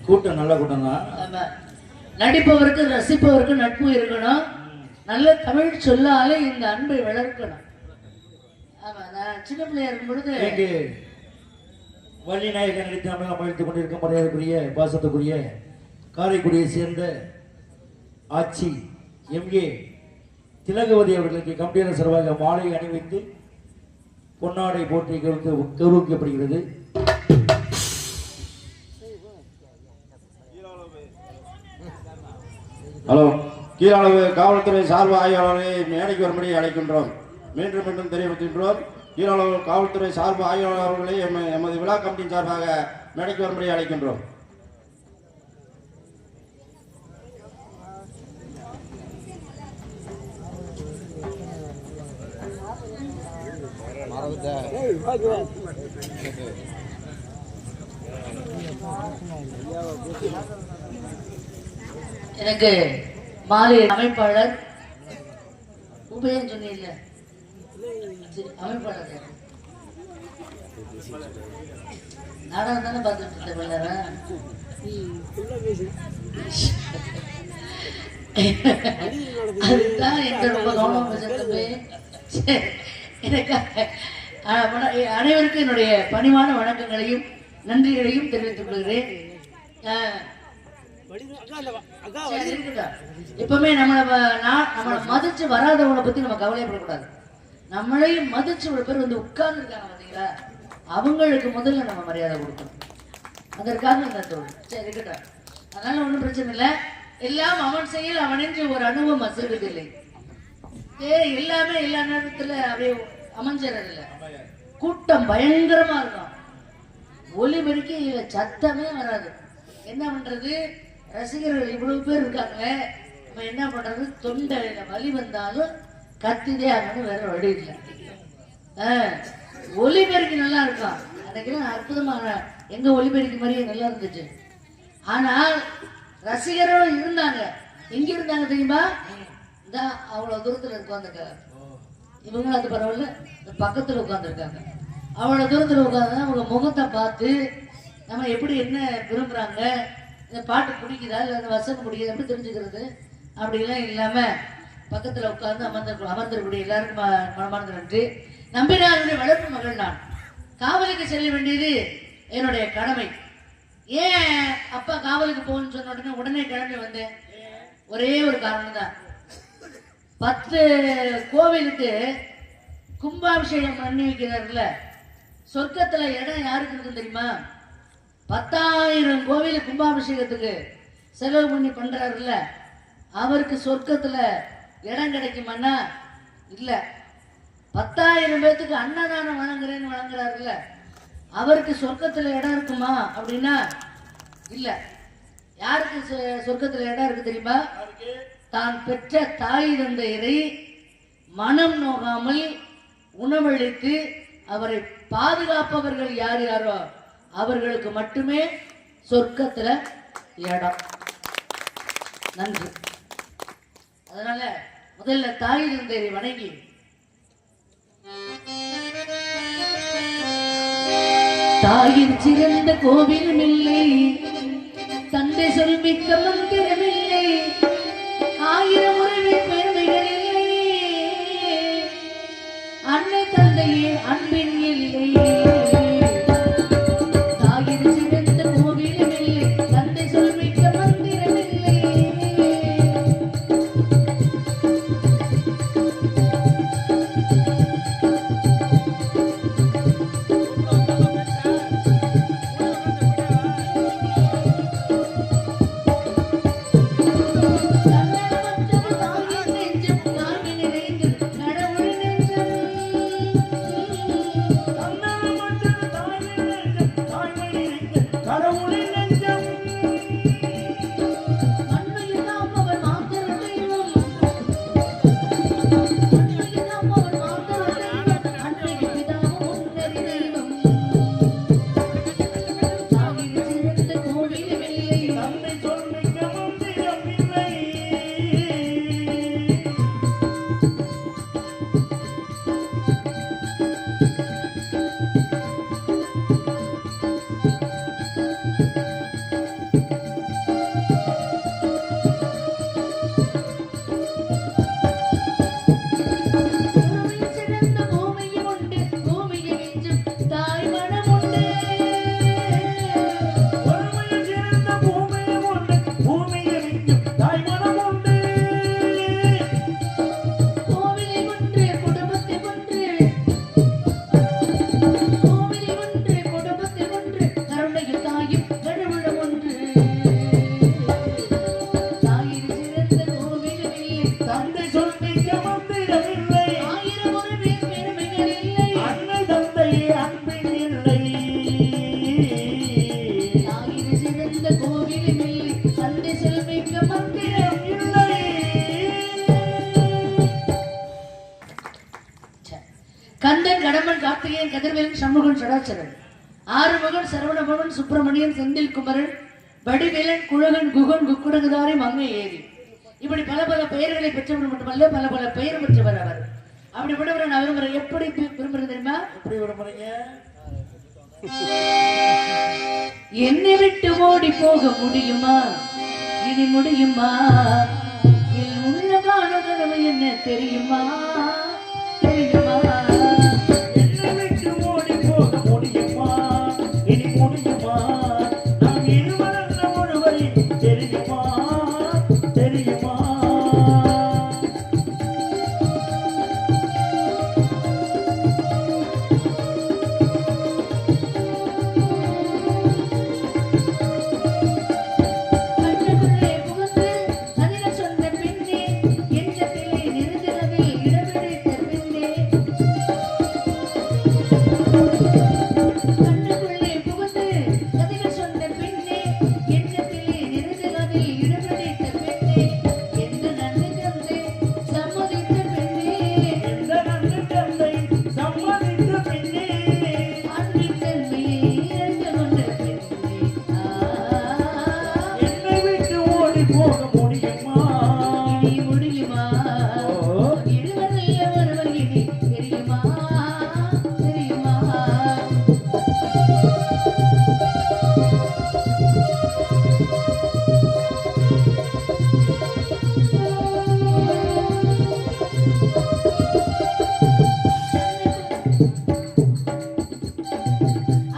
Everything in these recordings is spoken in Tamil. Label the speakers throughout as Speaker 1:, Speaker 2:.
Speaker 1: கூட்டம் நல்ல கூட்டம் தான்.
Speaker 2: நடிப்பவருக்கு ரசிப்பவருக்கு நட்பு இருக்கணும். நல்ல தமிழ் சொல்லாலே இந்த அன்பை வளர்க்கணும். ஆமா, நான் சின்ன பிள்ளையா இருக்கும் பொழுது
Speaker 1: வள்ளி நாயகன் நடித்து தமிழகம் அழைத்துக் கொண்டிருக்கும் மரியாதைக்குரிய பாசத்துக்குரிய காரைக்குடியை சேர்ந்த ஆட்சி எம்ஏ திலகவதி அவர்களுக்கு கம்பீர சிறப்பாக மாலை அணிவித்து பொன்னாடை போற்றி கௌரவிக்கப்படுகிறது.
Speaker 3: ஹலோ, கீழளவு காவல்துறை சார்பு ஆய்வாளரை மேடைக்கு வரும்படி அழைக்கின்றோம். மீண்டும் மீண்டும் தெரிவிக்கின்றோம். கீழளவு காவல்துறை சார்பு ஆய்வாளர்களை எமது விழா கமிட்டியின் சார்பாக மேடைக்கு வரும்படி அழைக்கின்றோம்.
Speaker 2: எனக்கு மாலை அமைப்பாளர் உபயம் சொன்ன அமைப்பாளர் நாடகம் தானே பார்த்துட்டு இருந்தேன். அதுதான் எங்க ரொம்ப கவனம் வச்சிருந்தது. அனைவருக்கும் என்னுடைய பணிவான வணக்கங்களையும் நன்றிகளையும் தெரிவித்துக் கொள்கிறேன். எப்பவுமே நம்மளை மதிச்சு வராதவங்களை பத்தி நம்ம கவலைப்படக்கூடாது. நம்மளையும் மதிச்சு ஒரு பேர் வந்து உட்கார்ந்து இருக்காங்க பாத்தீங்களா, அவங்களுக்கு முதல்ல நம்ம மரியாதை கொடுக்கணும். அதற்காக இந்த தோல் சரி இருக்கட்டும். அதனால ஒன்றும் பிரச்சனை இல்லை. எல்லாம் அவன் செயல் அவனின்றி ஒரு அணுவும் அசைவதில்லை. எல்லாமே எல்லா நேரத்துல அப்படியே அமைஞ்சிடறதில்லை. கூட்டம் பயங்கரமா இருக்கும். ஒலிபெருக்கி சத்தமே வராது. என்ன பண்றது, ரசிகர்கள் இவ்வளவு பேர் இருக்காங்க, நம்ம என்ன பண்றது, தொண்டையில வலி வந்தாலும் கத்திதே ஆகணும், வேற வழி இல்லை. ஒலிபெருக்கி நல்லா இருக்கும். அன்னைக்கெல்லாம் அற்புதமான எங்க ஒலிபெருக்கி மாதிரியே நல்லா இருந்துச்சு. ஆனால் ரசிகர்களும் இருந்தாங்க. எங்க இருந்தாங்க தெரியுமா? இந்த அவ்வளவு தூரத்துல உட்காந்துருக்காங்க. இவங்களும் அது பரவாயில்ல, பக்கத்துல உட்காந்துருக்காங்க. அவ்வளவு தூரத்துல உட்காந்து அவங்க முகத்தை பார்த்து நம்ம எப்படி என்ன விரும்புறாங்க, இந்த பாட்டு பிடிக்குதா இல்லை அந்த வசனம் பிடிக்குதா எப்படி தெரிஞ்சுக்கிறது அப்படிலாம் இல்லாம பக்கத்துல உட்கார்ந்து அமர்ந்திருக்கூடிய எல்லாருக்கும் மனமார்ந்த நன்றி. நம்பினாருடைய வளர்ப்பு மகள் நான். காவலுக்கு செல்ல வேண்டியது என்னுடைய கடமை. ஏன் அப்பா காவலுக்கு போகணும்னு சொன்ன உடனே கிளம்பி வந்தேன். ஒரே ஒரு காரணம் தான். 10 கோவிலுக்கு கும்பாபிஷேகம் பண்ணி வைக்கிறாருல, சொர்க்கத்துல இடம் யாருக்கு இருக்கு தெரியுமா? 10,000 கோவில் கும்பாபிஷேகத்துக்கு செலவு பண்ணி பண்றாருல்ல, அவருக்கு சொர்க்கத்துல இடம் கிடைக்குமான்னா இல்ல. 10,000 பேத்துக்கு அன்னதானம் வழங்குறேன்னு வழங்குறாருல்ல, அவருக்கு சொர்க்கத்துல இடம் இருக்குமா அப்படின்னா இல்ல. யாருக்கு சொர்க்கத்துல இடம் இருக்கு தெரியுமா? தான் பெற்ற தாய் தந்தையரை மனம் நோகாமல் உணவளித்து அவரை பாதுகாப்பவர்கள் யார் யாரோ அவர்களுக்கு மட்டுமே சொர்க்கத்துல இடம். நன்றி. அதனால முதல்ல தாய் தந்தையரை வணங்கி தாயின் சிறந்த கோவிலும் இல்லை, தந்தை சொல்மிக்க மந்திரமில்லை, 1000 உறவி பெருமைகள் இல்லை, அன்னை தந்தையே அன்பின் இல்லை. சண்முகன் சடாச்சரன், ஆறுமுகன் சரவணபவன் சுப்பிரமணியன் செந்தில் குமரன் வடிவேலன் குழகன் குகன் குக்குடங்குதாரி மங்கை ஏரி, இப்படி பல பல பெயர்களை பெற்றவர் மட்டுமல்ல பல பல பெயர் பெற்றவர் அவர். அப்படிப்பட்டவர் நான் விரும்புறேன். எப்படி விரும்புறது தெரியுமா?
Speaker 1: எப்படி விரும்புறீங்க?
Speaker 2: என்னை விட்டு ஓடி போக முடியுமா, இனி முடியுமா, என் உள்ளமான கனவு என்ன தெரியுமா, தெரியுமா,
Speaker 1: என்னை விட்டு ஓடி போக முடியுமா, இனி முடியுமா, நாம் இருவரல்ல ஒருவரை தெரியுமா, தெரியுமா.
Speaker 2: கண்ணுக்குள்ளே புகுந்து அதில் சொன்ன பின்னே எண்ணத்திலே நெருங்குவதில் இடம்பிடித்த பின்னே, கண்ணுக்குள்ளே புகுந்து அதில் சொன்ன பின்னே எண்ணத்திலே நெருங்குவதில் இடம்பிடித்த பின்னே, எந்த நன்மை தந்தை சம்மதித்த பின்னே,
Speaker 1: எந்த நன்மை தந்தை சம்மதித்த பின்னே,
Speaker 2: அன்பின் தன்மையை இழந்து கொண்ட பின்னே,
Speaker 1: என்னை விட்டு ஓடி போக முடியுமா,
Speaker 2: இனி முடியுமா, இருவரில் ஒருவர் இனி தெரியுமா, தெரியுமா.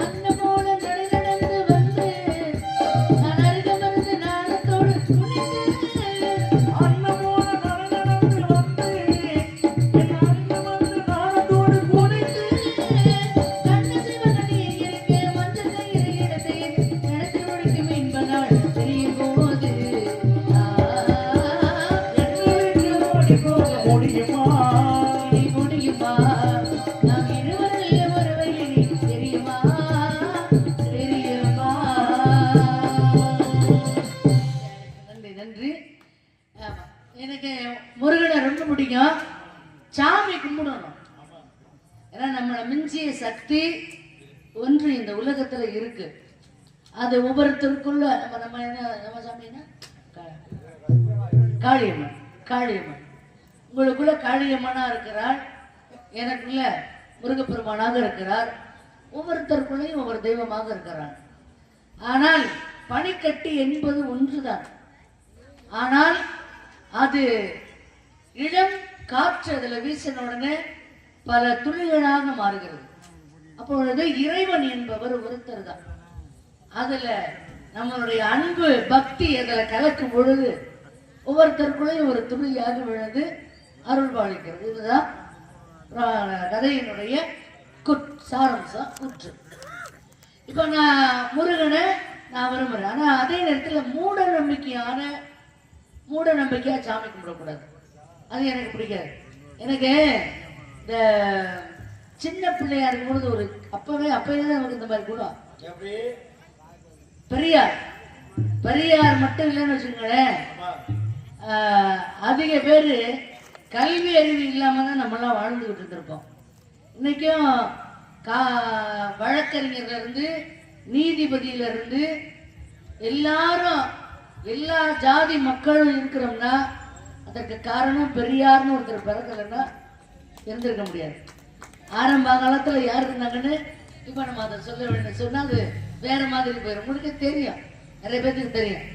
Speaker 2: அன்னமோட நடை நடந்து வந்து நான் அருகமர்ந்து நாணத்தோடு குனிந்து,
Speaker 1: அன்னமோட நடந்து வந்து என் அருகமர்ந்து நாணத்தோடு குனிந்து,
Speaker 2: கண்ண சிவகணியை இருக்க மஞ்சள் கயிறு இடத்தை நடத்தி முடிக்கும் என்பதால் தெரியும் போது,
Speaker 1: என்னை விட்டு ஓடி போக முடியுமா,
Speaker 2: இனி முடியுமா, நாம் இருவரில் ஒருவர் இனி தெரியுமா, தெரியுமா. நன்றி நன்றி. ஆமா, எனக்கு முருகனை ரொம்ப பிடிக்கும். சாமி கும்பிடணும். ஏன்னா நம்மளை மிஞ்சிய சக்தி ஒன்று இந்த உலகத்துல இருக்கு. அது ஒவ்வொருத்தருக்குள்ள நம்ம என்ன நம்ம சாமி என்ன காளியம்மன். காளியம்மன் உங்களுக்குள்ள காளியம்மனா இருக்கிறாள், எனக்குள்ள முருகப்பெருமானாக இருக்கிறார். ஒவ்வொருத்தருக்குள்ளையும் ஒவ்வொரு தெய்வமாக இருக்கிறார். ஆனால் பனிக்கட்டி என்பது ஒன்றுதான். ஆனால் அது இளம் காற்று அதுல வீசின உடனே பல துளிகளாக மாறுகிறது. அப்பொழுது இறைவன் என்பவர் ஒருத்தர் தான். அதுல நம்மளுடைய அன்பு பக்தி அதுல கலக்கும் பொழுது ஒவ்வொருத்தருக்குள்ளையும் ஒரு துளியாக விழுந்து அருள் பாலிக்கிறது. இதுதான் கதையினுடைய சாரம்சம் குற்று. இப்ப நான் முருகனை நான் விரும்புறேன். ஆனா அதே நேரத்துல மூட நம்பிக்கையா சாமி கும்பிடக்கூடாது. அது எனக்கு பிடிக்காது. எனக்கு இந்த சின்ன பிள்ளையா இருக்கும்போது ஒரு அப்பவே நமக்கு இந்த மாதிரி கூட
Speaker 1: எப்படி?
Speaker 2: பெரியார் மட்டும் இல்லைன்னு வச்சுக்கோங்களேன், அதிக பேரு கல்வி அறிவு இல்லாம தான் நம்மளாம் வாழ்ந்துகிட்டு இருந்திருப்போம். இன்னைக்கும் வழக்கறிஞர்ல இருந்து நீதிபதியில இருந்து எல்லாரும் எல்லா ஜாதி மக்களும் இருக்கிறோம்னா அதற்கு காரணம் பெரியார்னு ஒருத்தர் பிறக்கலைன்னா இருந்திருக்க முடியாது. ஆரம்ப காலத்துல யார் இருந்தாங்கன்னு இப்ப நம்ம அதை சொல்ல வேண்டிய சொன்னா அது வேற மாதிரி போயிடும். உங்களுக்கு தெரியும், நிறைய பேருக்கு தெரியும்.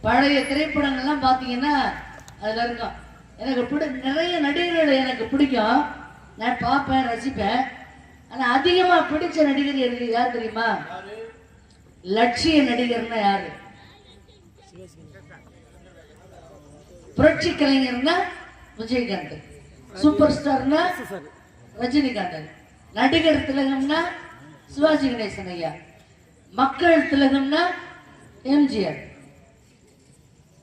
Speaker 2: பழைய திரைப்படங்கள்லாம் பார்த்தீங்கன்னா அதுல இருக்கும். எனக்கு நிறைய நடிகர்கள் எனக்கு பிடிக்கும், நான் பார்ப்பேன், ரசிப்பேன். ஆனா அதிகமா பிடிச்ச நடிகர் எனக்கு யார் தெரியுமா? லட்சிய நடிகர்னா யாரு? புரட்சி கலைஞர்னா விஜயகாந்த், சூப்பர் ஸ்டார்னா ரஜினிகாந்த், நடிகர் திலகம்னா சிவாஜி கணேசன் ஐயா, மக்கள் திலகம்னா எம்ஜிஆர்,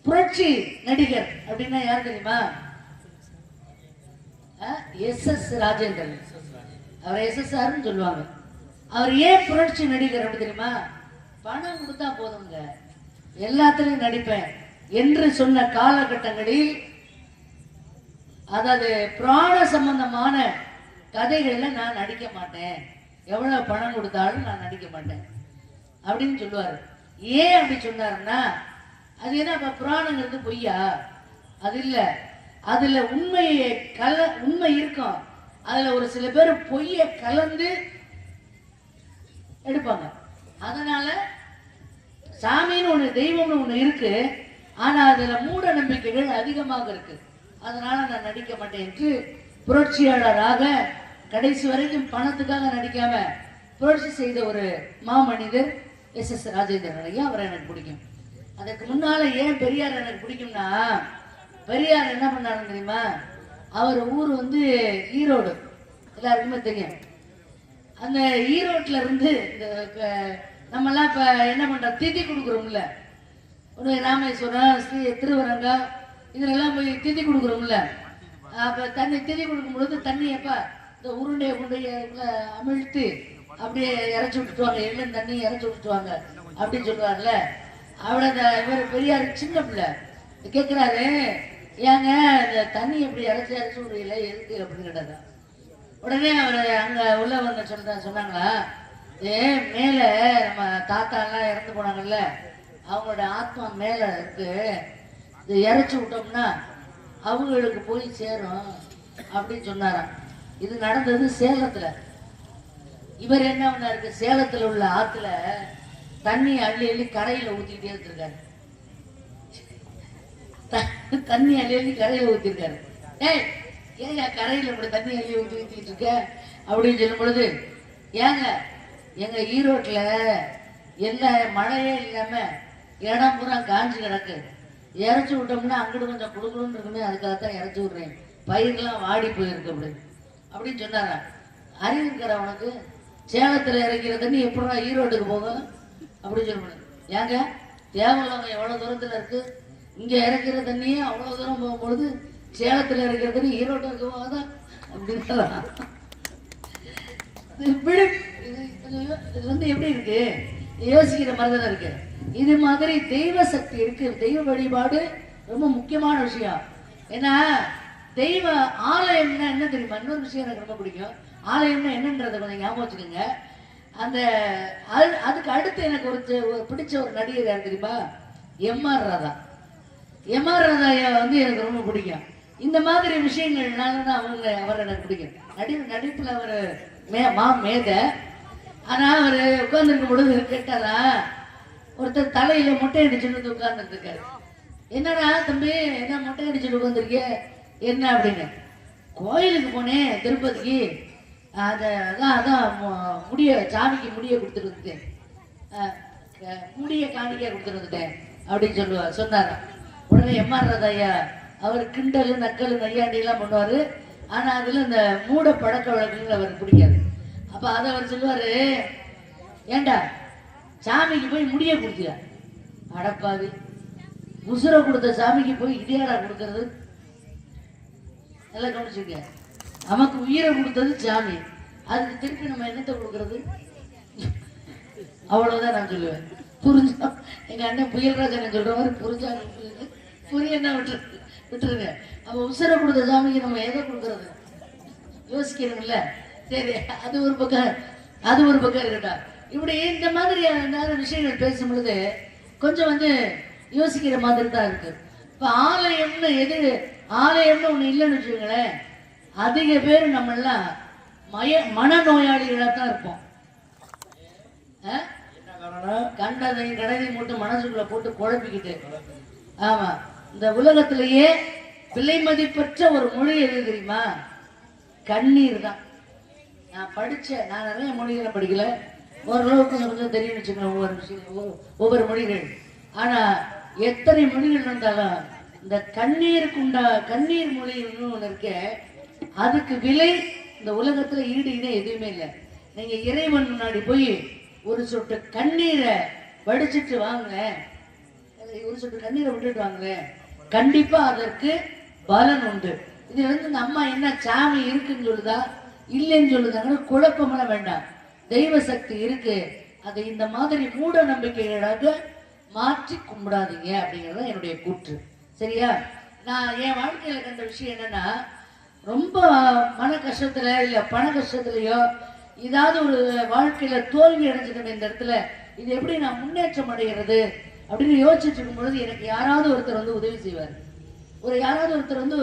Speaker 2: புரட்சி நடிகர் அப்படின்னா யார் தெரியுமா? எஸ் ராஜேந்திரன். அவர் SSRன்னு சொல்லுவாங்க. அவர் ஏன் புரட்சி நடிகர் அப்படி தெரியுமா? பணம் கொடுத்தா போதுங்க, எல்லாத்துலயும் நடிப்பேன் என்று சொன்ன காலகட்டங்களில், அதாவது புராண சம்பந்தமான கதைகள்ல நான் நடிக்க மாட்டேன், எவ்வளவு பணம் கொடுத்தாலும் நான் நடிக்க மாட்டேன் அப்படின்னு சொல்லுவாரு. ஏன் அப்படி சொன்னாருன்னா, அது என்ன அப்ப புராணங்கிறது பொய்யா? அது இல்ல, அதுல உண்மை இருக்கும். அதுல ஒரு சில பேர் பொய்ய கலந்து எடுப்பாங்க. அதனால சாமின்னு ஒண்ணு, தெய்வம்னு ஒண்ணு இருக்கு, ஆனா அதுல மூட நம்பிக்கைகள் அதிகமாக இருக்கு. அதனால நான் நடிக்க மாட்டேன் என்று புரட்சியாளராக கடைசி வரைக்கும் பணத்துக்காக நடிக்காம புரட்சி செய்த ஒரு மாமனிதர் எஸ்.எஸ். ராஜேந்திரன் ஐயா. அவரை எனக்கு பிடிக்கும். அதுக்கு முன்னால ஏன் பெரியார் எனக்கு பிடிக்கும்னா, பெரியார் என்ன பண்ணாரு தெரியுமா? அவர் ஊர் வந்து ஈரோடு, எல்லாருக்குமே தெரியும். அந்த ஈரோட்ல இருந்து இந்த நம்மெல்லாம் இப்ப என்ன பண்றோம், திதி கொடுக்குறோம்ல, ஒரு ராமேஸ்வரம், ஸ்ரீ திருவரங்கா, இதுலெல்லாம் போய் திதி கொடுக்குறோம்ல. அப்ப தண்ணி திதி கொடுக்கும் பொழுது தண்ணி எப்ப இந்த உருண்டைய அமிழ்த்து அப்படியே இறச்சி விட்டுட்டுவாங்க, எள்ளம் தண்ணி இறச்சி விட்டுட்டுவாங்க அப்படின்னு சொல்றாருல. அவளை இவர் பெரியார் சின்ன பிள்ளை கேட்கிறாரு, ஏங்க இந்த தண்ணி எப்படி இறச்சி விடுறீங்களா, எதுக்கு அப்படின்னு கேட்டாங்க. உடனே அவர் அங்க உள்ளவங்க சொன்னாங்களா, மேல நம்ம தாத்தா எல்லாம் இறந்து போனாங்கல்ல, அவங்களோட ஆத்மா மேல இருக்கு, இது இறச்சி விட்டோம்னா அவங்களுக்கு போய் சேரும் அப்படின்னு சொன்னாராம். இது நடந்தது சேலத்துல. இவர் என்ன பண்ணாரு, சேலத்துல உள்ள ஆத்துல தண்ணி அள்ளி அள்ளி கரையில ஊத்திக்கிட்டே இருந்திருக்காரு. தண்ணி அள்ளி அள்ளி கரையில ஊத்திருக்காரு. ஏங்க கரையில இப்படி தண்ணி அள்ளி ஊத்திட்டு இருக்க அப்படின்னு சொல்லும் பொழுது, ஏங்க எங்க ஈரோட்டுல எல்லா மழையே இல்லாம இடம் பூரா காஞ்சி கிடக்கு, இறச்சி விட்டோம்னா அங்கிட்டு கொஞ்சம் குடுக்கணும்னு இருக்குமே, அதுக்காகத்தான் இறச்சி விடுறேன், பயிரெல்லாம் வாடி போயிருக்கு அப்படின்னு சொன்னாரா. அறிவு இருக்கிற அவனுக்கு, சேலத்துல இறக்கிற தண்ணி எப்படா ஈரோட்டுக்கு போகும் அப்படின்னு சொல்லணும். ஏங்க தேவலங்க எவ்வளவு தூரத்துல இருக்கு, இங்க இறக்கிற தண்ணியே அவ்வளவு தூரம் போகும்பொழுது சேலத்துல இறக்கிற தண்ணி ஈரோட்டு இருக்க போகாதான் அப்படின்னு. இது வந்து எப்படி இருக்கு, யோசிக்கிற மாதிரி தானே இருக்கு. இது மாதிரி தெய்வ சக்தி இருக்கு. தெய்வ வழிபாடு ரொம்ப முக்கியமான விஷயம். ஏன்னா தெய்வ ஆலயம்னா என்ன தெரியுமா? இன்னொரு விஷயம் எனக்கு ரொம்ப பிடிக்கும். ஆலயம்னா என்னன்றதை கொஞ்சம் ஞாபகம் வச்சுக்கோங்க. அந்த அதுக்கு அடுத்து எனக்கு ஒரு பிடிச்ச ஒரு நடிகர் யார் தெரியுமா? எம்.ஆர். ராதா. எம்.ஆர். ராதா வந்து எனக்கு ரொம்ப பிடிக்கும். இந்த மாதிரி விஷயங்கள்னால தான் அவர் எனக்கு பிடிக்கும். நடிப்புல அவர் மேத. ஆனா அவர் உட்கார்ந்துருக்கும் பொழுது கேட்டாரா, ஒருத்தர் தலையில மொட்டை அடிச்சுட்டு உட்கார்ந்துட்டு இருக்காரு. என்னடா தம்பி, என்ன மொட்டை அடிச்சுட்டு உட்காந்துருக்க என்ன அப்படின்னு. கோயிலுக்கு போனேன் திருப்பதிக்கு, அதான் முடிய சாமிக்கு முடிய கொடுத்துட்டு வந்துட்டேன், முடிய காணிக்க கொடுத்துட்டு வந்துட்டேன் அப்படின்னு சொன்னாரா. உடனே எம்.ஆர். ராதா ஐயா அவர் கிண்டல் நக்கல் நையாண்டி எல்லாம் பண்ணுவாரு. ஆனா அதுல இந்த மூட பழக்க வழக்கங்கள் அவருக்கு பிடிக்காது. அப்ப அதை அவர் சொல்லுவாரு, ஏண்டா சாமிக்கு போய் முடிய கொடுத்தியா, அடப்பாவி, உசுர கொடுத்த சாமிக்கு போய் இடியாடா கொடுக்கறது, நல்லா கவனிச்சுக்க. நமக்கு உயிரை கொடுத்தது சாமி, அதுக்கு திருப்பி நம்ம என்னத்தை கொடுக்கறது, அவ்வளவுதான் நான் சொல்லுவேன். புரிஞ்சா எங்க அண்ணன் புயல்ராஜன் சொல்ற மாதிரி புரிஞ்சா புரியன்னா விட்டுருங்க. அப்ப உசுர கொடுத்த சாமிக்கு நம்ம எதை கொடுக்கறது யோசிக்கிறோம்ல. சரி, அது ஒரு பக்கம் இருக்கட்டும். இப்படி இந்த மாதிரியான விஷயங்கள் பேசும் பொழுது கொஞ்சம் வந்து யோசிக்கிற மாதிரி தான் இருக்கு. இப்ப ஆலயம்னு ஒண்ணு இல்லைன்னு வச்சுக்கோங்களேன், அதிக பேர் நம்ம எல்லாம் மனநோயாளிகளா தான் இருப்போம். கண்டதை கடனை மட்டும் மனசுக்குள்ள போட்டு குழப்பிக்கிட்டு. ஆமா, இந்த உலகத்திலேயே விலை மதிப்பற்ற ஒரு மொழி எது தெரியுமா? கண்ணீர் தான். நான் நிறைய மொழிகளை படிக்கல, ஓரளவுக்கு கொஞ்சம் தெரியும் வச்சுக்கோங்க ஒவ்வொரு மொழிகள். ஆனா எத்தனை மொழிகள் இருந்தாலும் இந்த கண்ணீர் மொழின்னு ஒண்ணு இருக்க, அதுக்கு விலை இந்த உலகத்துல ஈடு எதுவுமே இல்லை. நீங்க இறைவன் முன்னாடி போய் ஒரு சொட்டு கண்ணீரை வடிச்சிட்டு வாங்க, ஒரு சொட்டு கண்ணீரை விட்டுட்டு வாங்க, கண்டிப்பா அதற்கு பலன் உண்டு. இது வந்து இந்த அம்மா என்ன சாமி இருக்குன்னு சொல்லுதா இல்லைன்னு சொல்லுதாங்க குழப்பமெல்லாம் வேண்டாம். தெய்வ சக்தி இருக்கு, அதை இந்த மாதிரி மூட நம்பிக்கைகளாக மாற்றி கும்பிடாதீங்க அப்படிங்கிறது என்னுடைய கூற்று. சரியா? நான் என் வாழ்க்கையில கண்ட விஷயம் என்னன்னா, ரொம்ப மன கஷ்டத்துல இல்ல பண கஷ்டத்துலயோ ஏதாவது ஒரு வாழ்க்கையில தோல்வி அடைஞ்சிடும் இந்த இடத்துல, இது எப்படி நான் முன்னேற்றம் அடைகிறது அப்படின்னு யோசிச்சுட்டு இருக்கும் பொழுது எனக்கு யாராவது ஒருத்தர் வந்து உதவி செய்வார். யாராவது ஒருத்தர் வந்து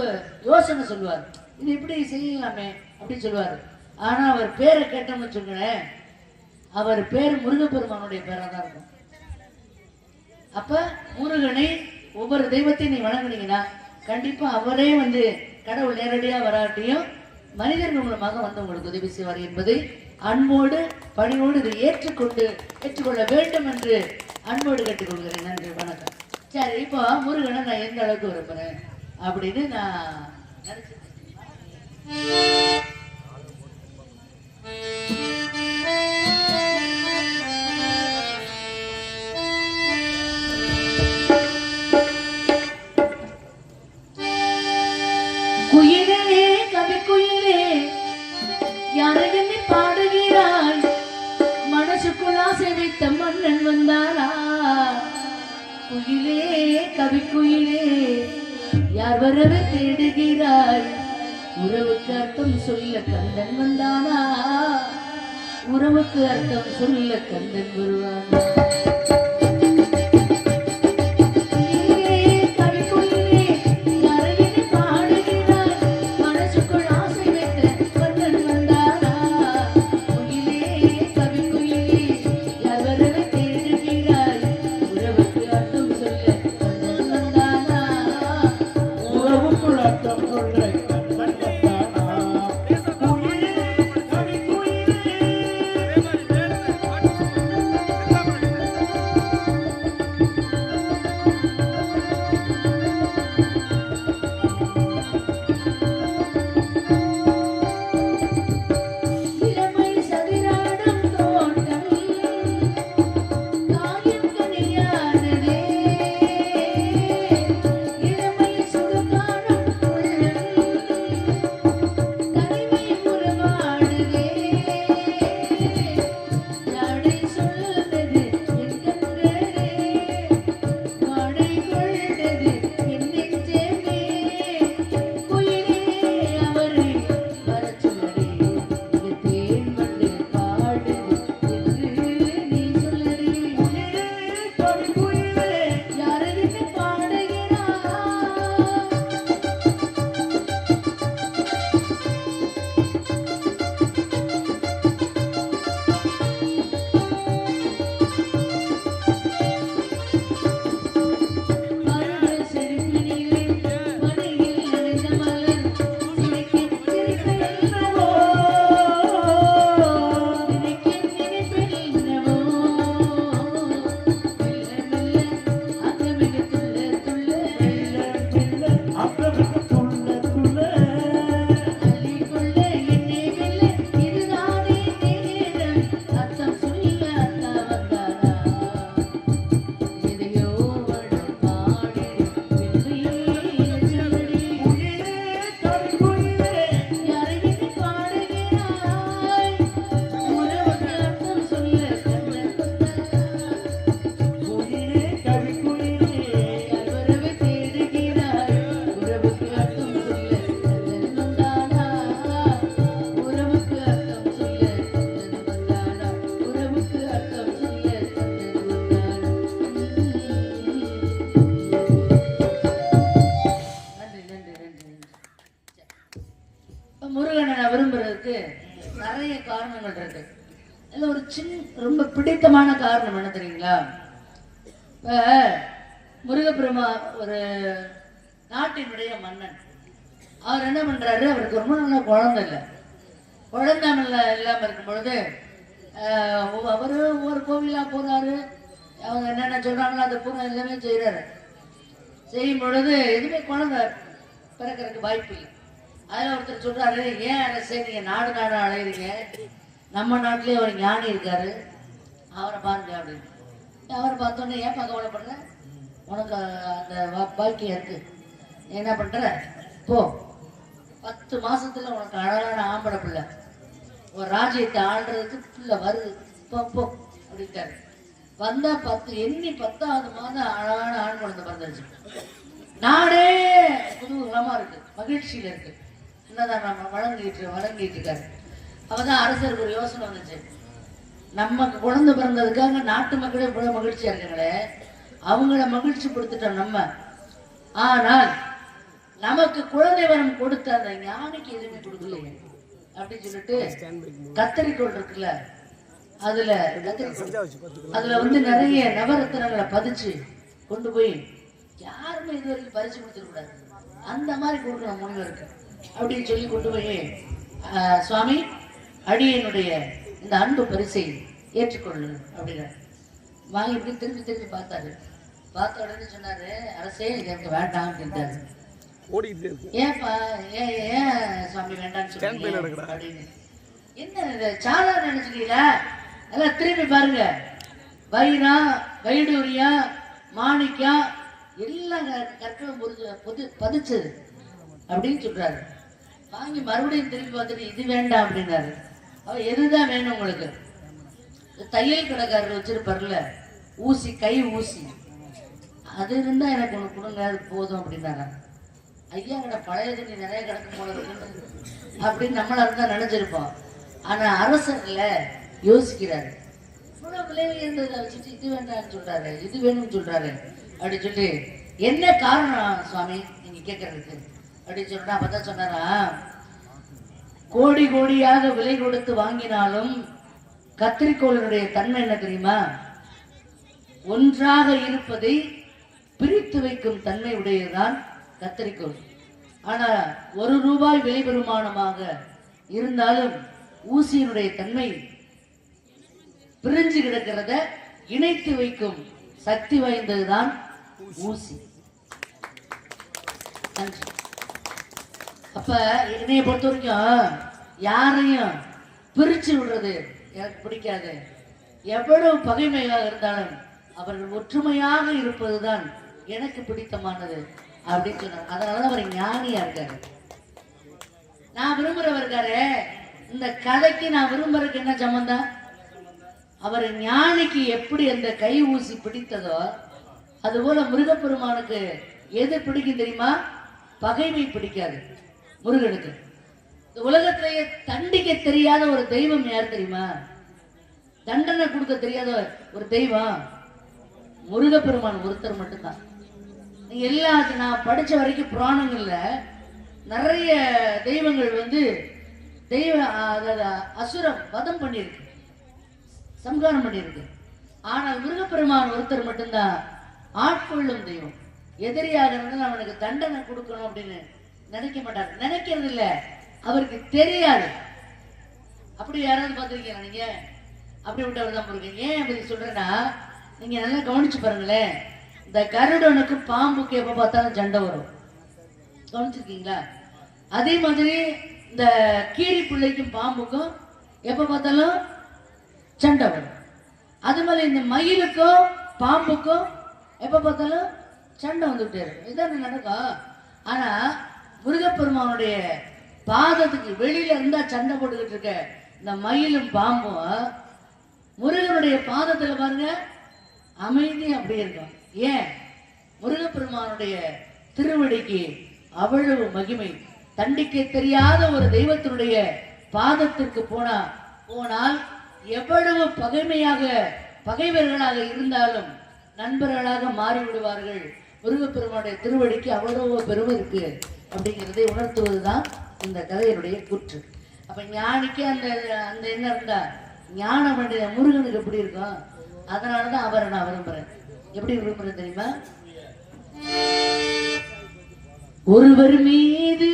Speaker 2: யோசனை சொல்லுவார், இது இப்படி செய்யலாமே அப்படின்னு சொல்லுவார். ஆனா அவர் பேரை கேட்டோம்னு வச்சுக்கோங்களேன், அவர் பேர் முருகப்பெருமானுடைய பேரா தான் இருக்கும். அப்ப முருகனை ஒவ்வொரு தெய்வத்தையும் நீ வணங்குனீங்கன்னா கண்டிப்பா அவரே வந்து கடவுள் நேரடியா வராட்டியும் மனிதர்கள் மூலமாக வந்து உங்களுக்கு உதவி செய்வார் என்பதை அன்போடு பணியோடு இதை ஏற்றுக்கொள்ள வேண்டும் என்று அன்போடு கேட்டுக்கொள்கிறேன். நன்றி, வணக்கம். சரி, இப்போ முருகனை நான் எந்த அளவுக்கு விரும்புறேன் அப்படின்னு நான் நினைச்சிருக்கேன். குயிலே கவி குயிலே யாரையும் பாடுகிறாய், மனசுக்குள் ஆசை வைத்த மன்னன் வந்தாரா. குயிலே கவி குயிலே யார் வரவே தேடுகிறாய், உறவுக்கு அர்த்தம் சொல்ல கந்தன் வந்தானா. உறவுக்கு அர்த்தம் சொல்ல கந்தன் வருவானா. நிறைய காரணங்கள் இருக்கு. இதுல ஒரு ரொம்ப பிடித்தமான காரணம் என்ன தெரியுங்களா? இப்ப முருகப்பெருமா ஒரு நாட்டினுடைய மன்னன். அவர் என்ன பண்றாரு, அவருக்கு ரொம்ப நல்ல குழந்தை இல்லை. குழந்தை இல்லாம இருக்கும் பொழுது அவரு ஒவ்வொரு கோவிலா போறாரு. அவங்க என்னென்ன சொல்றாங்களோ அதை பூரா எல்லாமே செய்யறாரு. செய்யும் பொழுது எதுவுமே குழந்தை பிறக்கிறதுக்கு வாய்ப்பு இல்லை. அதில் ஒருத்தர் சொல்றாரு, ஏன் அரசே நீங்க நாடு அலையிறீங்க, நம்ம நாட்டிலேயே ஒரு ஞானி இருக்காரு, அவரை பாருங்க அப்படின்னு. அவரை பார்த்தோன்னே ஏன் கவலைப்படுற, உனக்கு அந்த பாக்கியம் இருக்கு, என்ன பண்ற, போ 10 மாசத்துல உனக்கு அழகான ஆம்பளை பிள்ளை, ஒரு ராஜ்யத்தை ஆள்றதுக்கு பிள்ளை வருது, போ அப்படின்ட்டாரு. வந்தா 10வது மாதம் அழகான ஆண் குழந்தை பிறந்துருச்சு. நாடே குதூகலமா இருக்கு, மகிழ்ச்சியில இருக்கு. என்னதான் நம்ம வழங்கிட்டு இருக்காரு. அப்பதான் அரசருக்கு ஒரு யோசனை வந்துச்சு. நமக்கு குழந்தை பிறந்ததுக்காக நாட்டு மக்களே இவ்வளவு மகிழ்ச்சியா இருக்காங்களே, அவங்கள மகிழ்ச்சி கொடுத்துட்டோம் நம்ம. ஆனால் நமக்கு குழந்தை வரம் கொடுத்த அந்த ஞானிக்கு எதுவுமே கொடுக்கலையே அப்படின்னு சொல்லிட்டு கத்தரிக்கோள் இருக்குல்ல, அதுல நிறைய நவரத்தினங்களை பதிச்சு கொண்டு போய் யாருமே இது வரைக்கும் பறிச்சு கொடுத்துடக்கூடாது, அந்த மாதிரி கொடுக்கணும் முனிவருக்கு அப்படின்னு சொல்லி கொண்டு போய் சுவாமி அடியனுடைய இந்த அன்பு பரிசை ஏற்றுக்கொள்ளு அப்படின்னா வாங்கிட்டு திரும்பி திரும்பி பார்த்தாரு. பார்த்த உடனே சொன்னாரு, அரசே இது எனக்கு வேண்டாம் அப்படின்ட்டாரு. ஏப்பா ஏன் சுவாமி வேண்டாம்னு சொல்றீங்க அப்படின்னு. என்ன சாலா நினைச்சுக்கீங்களா? எல்லாம் திரும்பி பாருங்க, வைரம் வைடூரியம் மாணிக்கம் எல்லாம் கற்களும் பதிச்சது அப்படின்னு சொல்றாரு. வாங்கி மறுபடியும் திரும்பி பார்த்துட்டு இது வேண்டாம் அப்படின்னாரு. அவர் எதுதான் வேணும் உங்களுக்கு? தையல் கடைக்காரர் வச்சிருப்பார்ல ஊசி, கை ஊசி, அது இருந்தா எனக்கு ஒன்று கொடுங்க, அது போதும் அப்படின்னாரா. ஐயா கடை பழைய துணி நிறைய கிடக்கும் போல இருக்குன்னு அப்படின்னு நம்மளா இருந்தா நினைச்சிருப்போம். ஆனா அரசர்ல யோசிக்கிறாரு, இவ்வளவு விளைவு இருந்ததை வச்சுட்டு இது வேண்டாம்னு சொல்றாரு, இது வேணும்னு சொல்றாரு அப்படின்னு சொல்லி என்ன காரணம் சுவாமி நீங்க கேட்கறதுக்கு அப்படின்னு சொல்லிட்டு அப்பதான் சொன்னாரா, கோடி கோடியாக விலை கொடுத்து வாங்கினாலும் கத்திரிக்கோளினுடைய தன்மை என்ன தெரியுமா? ஒன்றாக இருப்பதை பிரித்து வைக்கும் தன்மை உடையதுதான் கத்திரிக்கோள். ஆனா ₹1 விலை பெறுமானமாக இருந்தாலும் ஊசியினுடைய தன்மை பிரிஞ்சு கிடக்கிறத இணைத்து வைக்கும் சக்தி வாய்ந்ததுதான் ஊசி. அப்ப என்னைய பொறுத்த வரைக்கும் யாரையும் பிரிச்சு விடுறது எனக்கு பிடிக்காது. எவ்வளவு பகைமையாக இருந்தாலும் அவர்கள் ஒற்றுமையாக இருப்பதுதான் எனக்கு பிடித்தமானது அப்படின்னு சொன்னார். அதனாலதான் அவர் ஞானியா இருக்காரு. நான் விரும்புறவர் இருக்காரு. இந்த கதைக்கு நான் விரும்புறதுக்கு என்ன சம்பந்தம்? அவர் ஞானிக்கு எப்படி அந்த கை ஊசி பிடித்ததோ அதுபோல முருகப்பெருமானுக்கு எது பிடிக்கும் தெரியுமா? பகைமை பிடிக்காது முருகனுக்கு. இந்த உலகத்திலேயே தண்டிக்க தெரியாத ஒரு தெய்வம் யார் தெரியுமா? தண்டனை கொடுக்க தெரியாத ஒரு தெய்வம் முருகப்பெருமான் ஒருத்தர் மட்டும்தான். நீங்க எல்லாத்தையும் நான் படிச்ச வரைக்கும் புராணங்கள்ல நிறைய தெய்வங்கள் தெய்வ அசுரம் வதம் பண்ணியிருக்கு, சம்ஹாரம் பண்ணியிருக்கு. ஆனால் முருகப்பெருமான் ஒருத்தர் மட்டும்தான் ஆட்கொள்ளும் தெய்வம். எதிரியாக இருந்தால் அவனுக்கு தண்டனை கொடுக்கணும் அப்படின்னு நினைக்க மாட்டார். நினைக்கிறது இல்ல, அவருக்கு தெரியாது. அப்படி யாராவது பார்த்துருக்கீங்க நீங்க? அப்படி விட்டவர் தான் போறீங்க. ஏன் அப்படி சொல்றேன்னா, நீங்க நல்லா கவனிச்சு பாருங்களேன். இந்த கருடனுக்கு பாம்புக்கு எப்ப பார்த்தாலும் சண்டை வரும், கவனிச்சிருக்கீங்களா? அதே மாதிரி இந்த கீரி பிள்ளைக்கும் பாம்புக்கும் எப்ப பார்த்தாலும் சண்டை வரும். அது மாதிரி இந்த மயிலுக்கும் பாம்புக்கும் எப்ப பார்த்தாலும் சண்டை வந்துட்டே இருக்கும். இதான் நடக்கும். ஆனா முருகப்பெருமானுடைய பாதத்துக்கு வெளியில இருந்தா சண்டை போட்டுக்கிட்டு இருக்க இந்த மயிலும் பாம்பும் முருகனுடைய பாதத்துல பாருங்க அமைதி அப்படியே இருக்கும். ஏன்? முருகப்பெருமானுடைய திருவடிக்கு அவ்வளவு மகிமை. தண்டிக்க தெரியாத ஒரு தெய்வத்தினுடைய பாதத்திற்கு போனால் எவ்வளவு பகைவர்களாக இருந்தாலும் நண்பர்களாக மாறிவிடுவார்கள். முருகப்பெருமானுடைய திருவடிக்கு அவ்வளவு பெருமை இருக்கு அப்படிங்கிறதை உணர்த்துவதுதான் இந்த கதையினுடைய கூற்று. அப்ப ஞானிக்கு அந்த அந்த என்ன இருந்தா ஞான பண்டித முருகனுக்கு எப்படி இருக்கும்? அதனாலதான் அவரை நான் விரும்புறேன். எப்படி விரும்புறேன் தெரியுமா? ஒருவர் மீது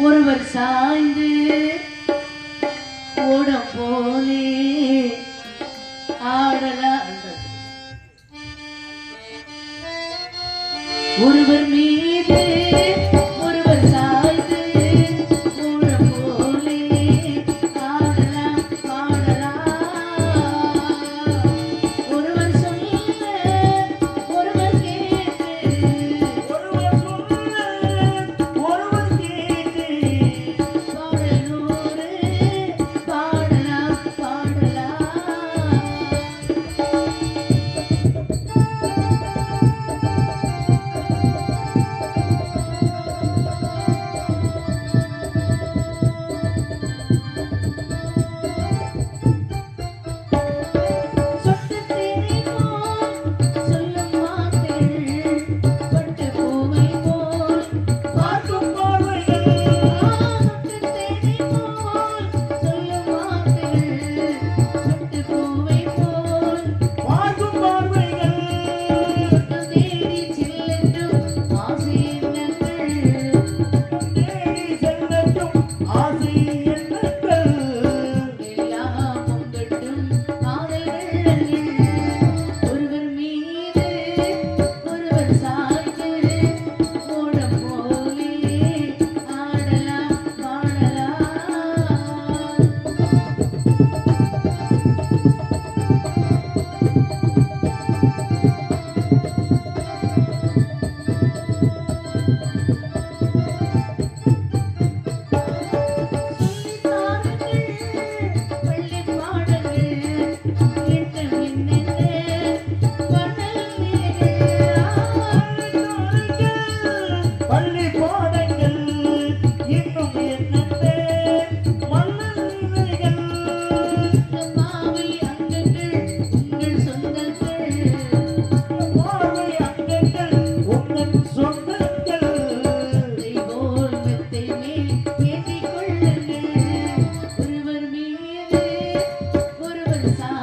Speaker 2: ஒருவர் சாய்ந்து ஓடம் போலே ஆடலாம். ஒருவர் மீது ஒருவர் சாய்ந்து ஓடம் போலே ஆடலாம் பாடலாம். ஒருவர் சொல்ல ஒருவர் கேட்டு பாடலூரு பாடலாம் பாடலாம். சாமி